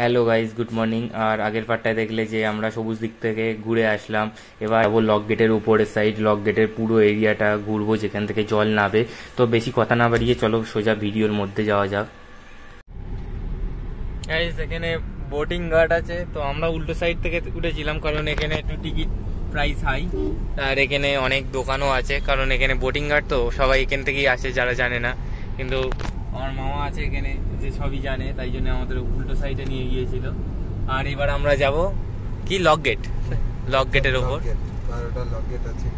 Hello guys, good morning. আর আগের পার্টটায় দেখলে যে আমরা সবুজ দিক থেকে ঘুরে আসলাম। এবার যাবো লক গেটের উপরের সাইড, লক গেটের পুরো এরিয়াটা ঘুরবো যেখান থেকে জল নাবে। তো বেশি কথা না বাড়িয়ে চলো সোজা ভিডিওর মধ্যে যাওয়া যাক। গাইজ এখানে বোটিং গার্ড আছে, তো আমরা উল্টো সাইড থেকে উঠেছিলাম কারণ এখানে একটু টিকিট প্রাইস হাই। আর এখানে অনেক দোকানও আছে কারণ এখানে বোটিং গার্ড তো সবাই এখান থেকেই আসে যারা জানে না। কিন্তু আমার মামা আছে এখানে যে সবই জানে, তাই জন্য আমাদের উল্টো সাইডে নিয়ে গিয়েছিল। আর এবার আমরা যাব কি লক গেট, লক গেটের ওপর 12টা লক গেট আছে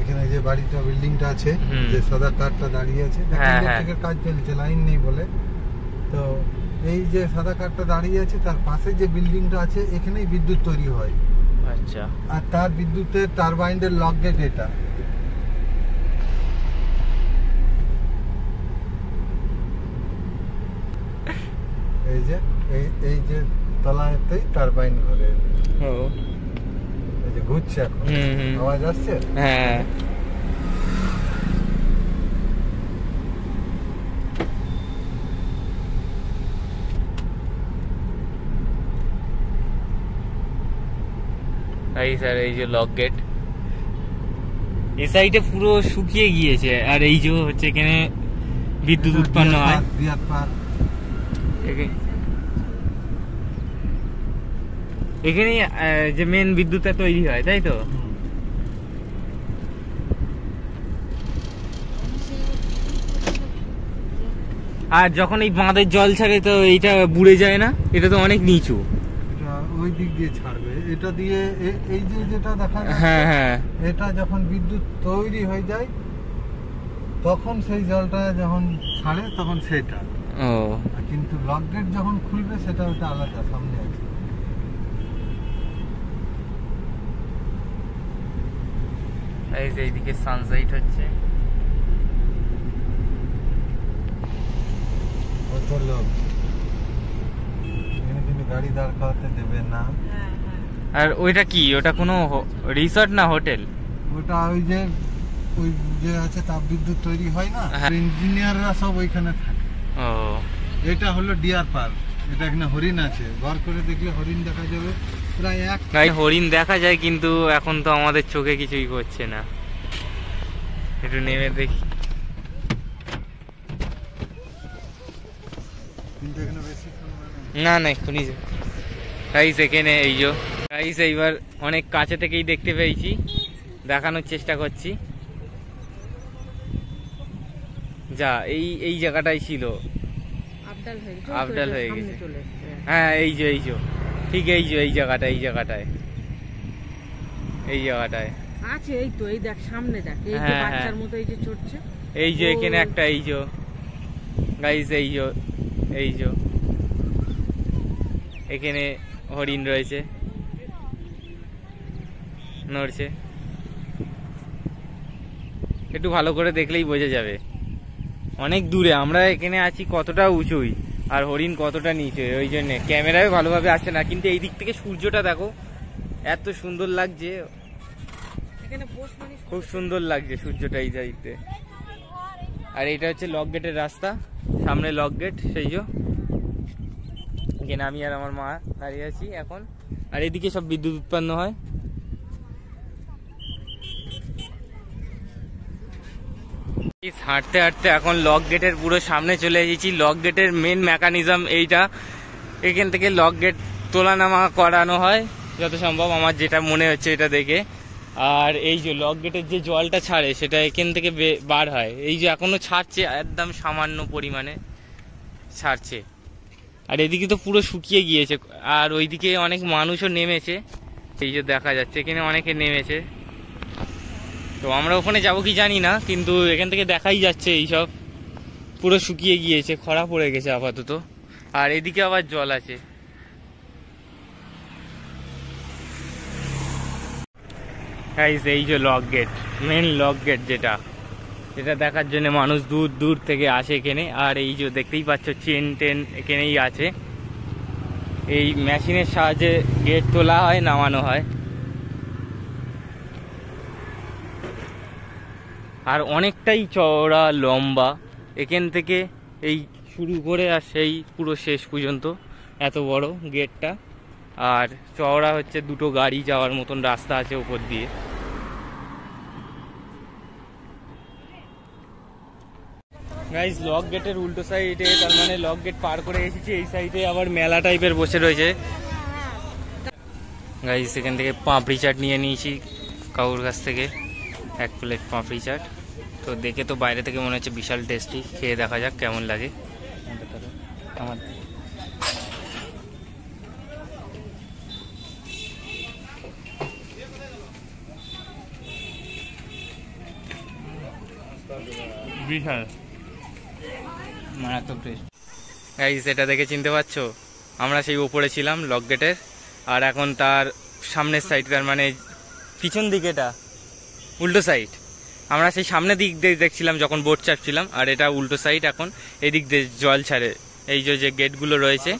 এখানে। যে বাড়িটা বিল্ডিংটা আছে, যে সাদা কারটা দাঁড়িয়ে আছে, ইলেকট্রিকের কাজ চলছে, লাইন নেই বলে। তো এই যে সাদা কারটা দাঁড়িয়ে আছে তার পাশে যে বিল্ডিংটা আছে এখানেই বিদ্যুৎ তৈরি হয়। আচ্ছা, আর তার বিদ্যুতের টারবাইনের লক গেট এটা। এই যে তলাতেই টারবাইন ঘুরে, এই যে ঘুরছে এখন, আওয়াজ আসছে। হ্যাঁ, এই স্যার এই যে লক গেট, এই সাইডে পুরো শুকিয়ে গিয়েছে। আর এই যে হচ্ছে এখানে বিদ্যুৎ উৎপন্ন হয়। এখানে যে মেন বিদ্যুৎটা তৈরি হয়, তাই তো? আর যখন এই বাঁধের জল ছাড়ে তো এইটা বুড়ে যায় না? এটা তো অনেক নিচু। ওই দিক দিয়ে ছাড়বে, এটা দিয়ে এই যে যেটা দেখা যাচ্ছে, হ্যাঁ হ্যাঁ, এটা যখন বিদ্যুৎ তৈরি হয়ে যায় তখন সেই জলটা যখন ছাড়ে তখন সেটা। ও, কিন্তু লক গেট যখন খুলবে সেটা ওটা আলাদা, সামনে আছে। এই যে এইদিকে সানসাইট হচ্ছে। কত লোক এখানে, কিন্তু গাড়ি দাঁড় করাতে দেবে না। আর ওইটা কি, ওটা কোনো রিসর্ট না হোটেল? ওটা ওই যে আছে তাপ বিদ্যুৎ তৈরি হয় না, ইঞ্জিনিয়াররা সব ওইখানে থাকে। ও, এটা হলো ডিয়ার পার্ক। এটা এখানে হরিণ আছে, ঘর করে দেখলে হরিণ দেখা যাবে প্রায় হরিণ দেখা যায়, কিন্তু এখন তো আমাদের চোখে কিছুই করছে না। একটু নেমে দেখি। কিন্তু এখানে বেশি না না, এক্ষুনি গাইস এখানে এই যে গাইস এইবার অনেক কাছে থেকেই দেখতে পেয়েছি, দেখানোর চেষ্টা করছি। যা এই জায়গাটাই ছিল, আবডাল হয়ে গেছে। হ্যাঁ এই যে ঠিক এই জায়গাটায় আছে। এই তো, এই দেখ সামনে দেখ, এই যে বাচ্চার মতো এই যে চড়ছে। এই যে এখানে একটা গাইস এই যে এখানে হরিণ রয়েছে, নড়ছে। একটু ভালো করে দেখলেই বোঝা যাবে। অনেক দূরে, আমরা এখানে আছি কতটা উঁচুই, আর হরিণ কতটা নিচে, ওই জন্য ক্যামেরায় ভালোভাবে আসছে না। কিন্তু এই দিক থেকে সূর্যটা দেখো, এত সুন্দর লাগছে, খুব সুন্দর লাগছে সূর্যটা এই সাইডে। আর এটা হচ্ছে লক গেটের রাস্তা, সামনে লক গেট সেই যে এখানে আমি আর আমার মা দাঁড়িয়ে আছি এখন। আর এদিকে সব বিদ্যুৎ উৎপন্ন হয়। হাঁটতে হাঁটতে এখন লক গেটের পুরো সামনে চলে এসেছি। লক গেটের মেন মেকানিজম এইটা, এখান থেকে লক গেট তোলা নামা করানো হয় যত সম্ভব, আমার যেটা মনে হচ্ছে এটা দেখে। আর এই যে লক গেটের যে জলটা ছাড়ে সেটা এখান থেকে বার হয়। এই যে এখনো ছাড়ছে, একদম সামান্য পরিমাণে ছাড়ছে। আর এদিকে তো পুরো শুকিয়ে গিয়েছে। আর ওইদিকে অনেক মানুষও নেমেছে, এই যে দেখা যাচ্ছে এখানে অনেকে নেমেছে। তো আমরা ওখানে যাবো কি জানি না, কিন্তু এখান থেকে দেখাই যাচ্ছে এইসব পুরো শুকিয়ে গিয়েছে, খরা পড়ে গেছে আপাতত। আর এদিকে আবার জল আছে। এই যে lock gate, main lock gate যেটা দেখার জন্য মানুষ দূর দূর থেকে আসে এখানে। আর এই যে দেখতেই পাচ্ছ চেন টেন এখানেই আছে। এই মেশিনের সাহায্যে গেট তোলা হয়, নামানো হয়। আর অনেকটাই চওড়া লম্বা, এখান থেকে এই শুরু করে আর সেই পুরো শেষ পর্যন্ত এত বড় গেটটা। আর চওড়া হচ্ছে, দুটো গাড়ি যাওয়ার মতন রাস্তা আছে ওপর দিয়ে। গাইস লক গেটের উল্টো সাইডে, তার মানে লক গেট পার করে এসেছি, এই সাইডে আবার মেলা টাইপের বসে রয়েছে। গাইস এখান থেকে পাঁপড়ি চাট নিয়ে নিয়েছি কাকুর কাছ থেকে, 1 প্লেট পাঁপড়ি চাট। তো দেখে তো বাইরে থেকে মনে হচ্ছে বিশাল টেস্টি, খেয়ে দেখা যাক কেমন লাগে। আমার বিশাল মারাত্মক টেস্ট। গাইস এটা দেখে চিনতে পারছো, আমরা সেই ওপরে ছিলাম লক গেটের, আর এখন তার সামনের সাইড, তার মানে পিছন দিকেটা উল্টো সাইড। আমরা সেই সামনের দিক দিয়ে দেখছিলাম যখন বোট চাপছিলাম, আর এটা উল্টো সাইড। এখন এদিক দিয়ে জল ছাড়ে, এই যে গেটগুলো রয়েছে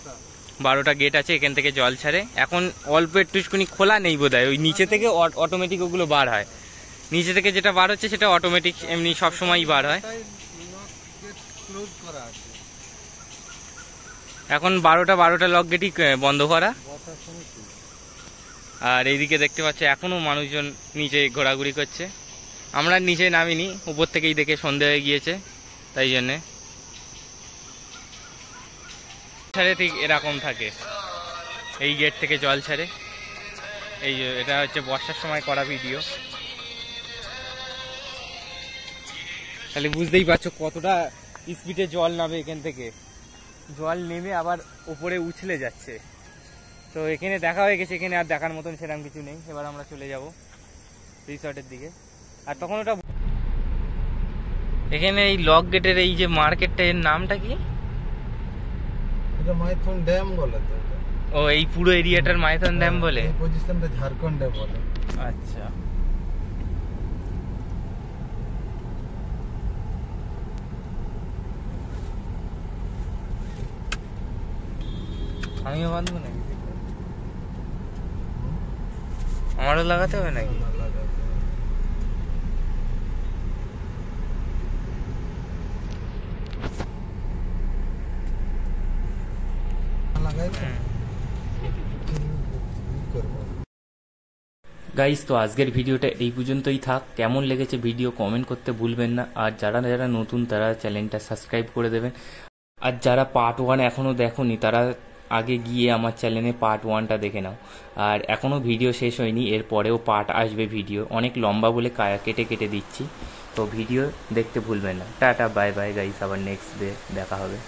12টা গেট আছে, এখান থেকে জল ছাড়ে। এখন অল্প একটুখানি খোলা নেই বোধহয়, ওই নিচে থেকে অটোমেটিক ওগুলো বার হয়। নিচে থেকে যেটা বার হচ্ছে সেটা অটোমেটিক এমনি সবসময়ই বার হয়। এখন 12টা লক গেটই বন্ধ করা। আর এইদিকে দেখতে পাচ্ছ এখনো মানুষজন নিচে ঘোরাঘুরি করছে। আমরা নিচে নামিনি, উপর থেকেই দেখে সন্ধে হয়ে গিয়েছে, তাই জন্যে। ছাড়ে ঠিক এরকম থাকে, এই গেট থেকে জল ছাড়ে। এই যে এটা হচ্ছে বর্ষার সময় করা ভিডিও, তাহলে বুঝতেই পারছো কতটা স্পিডে জল নামে এখান থেকে। জল নেমে আবার উপরে উছলে যাচ্ছে। তো এখানে দেখা হয়ে গেছে, এখানে আর দেখার মতন সেরকম কিছু নেই। এবার আমরা চলে যাব রিসর্টের দিকে। আর তখন ওটা এখানে এই লক গেটের এই যে মার্কেটটা, এর নামটা কি? এটা মাইথন ড্যাম বলে তো। ও এই পুরো এরিয়াটার মাইথন ড্যাম বলে? এই পজিশনটা ঝাড়খণ্ডে বলে। আচ্ছা, আমিও বাঁধবো নাকি? আমারও লাগাতে হবে নাকি? গাইস তো আজকের ভিডিওটা এই পর্যন্তই থাক। কেমন লেগেছে ভিডিও কমেন্ট করতে ভুলবেন না। আর যারা যারা নতুন তারা চ্যানেলটা সাবস্ক্রাইব করে দেবেন। আর যারা পার্ট 1 এখনও দেখোনি তারা আগে গিয়ে আমার চ্যানেলে পার্ট 1টা দেখে নাও। আর এখনও ভিডিও শেষ হয়নি, এর পরেও পার্ট আসবে। ভিডিও অনেক লম্বা বলে কেটে কেটে দিচ্ছি, তো ভিডিও দেখতে ভুলবেন না। টাটা বাই বাই গাইস, আবার নেক্সট ডে দেখা হবে।